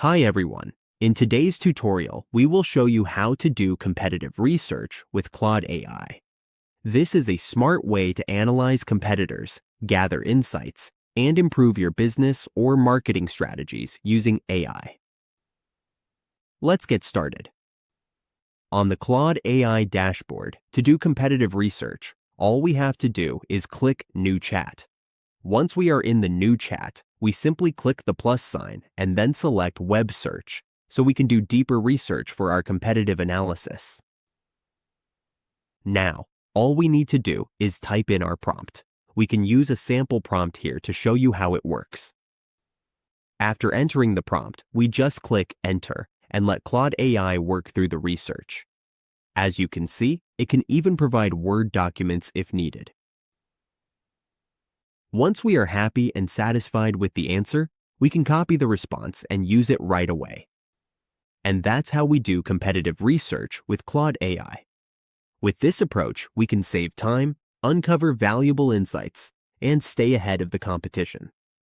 Hi everyone. In today's tutorial, we will show you how to do competitive research with Claude AI. This is a smart way to analyze competitors, gather insights, and improve your business or marketing strategies using AI. Let's get started. On the Claude AI dashboard, to do competitive research, all we have to do is click New Chat. Once we are in the New Chat, we simply click the plus sign and then select Web Search so we can do deeper research for our competitive analysis. Now, all we need to do is type in our prompt. We can use a sample prompt here to show you how it works. After entering the prompt, we just click Enter and let Claude AI work through the research. As you can see, it can even provide Word documents if needed. Once we are happy and satisfied with the answer, we can copy the response and use it right away. And that's how we do competitive research with Claude AI. With this approach, we can save time, uncover valuable insights, and stay ahead of the competition.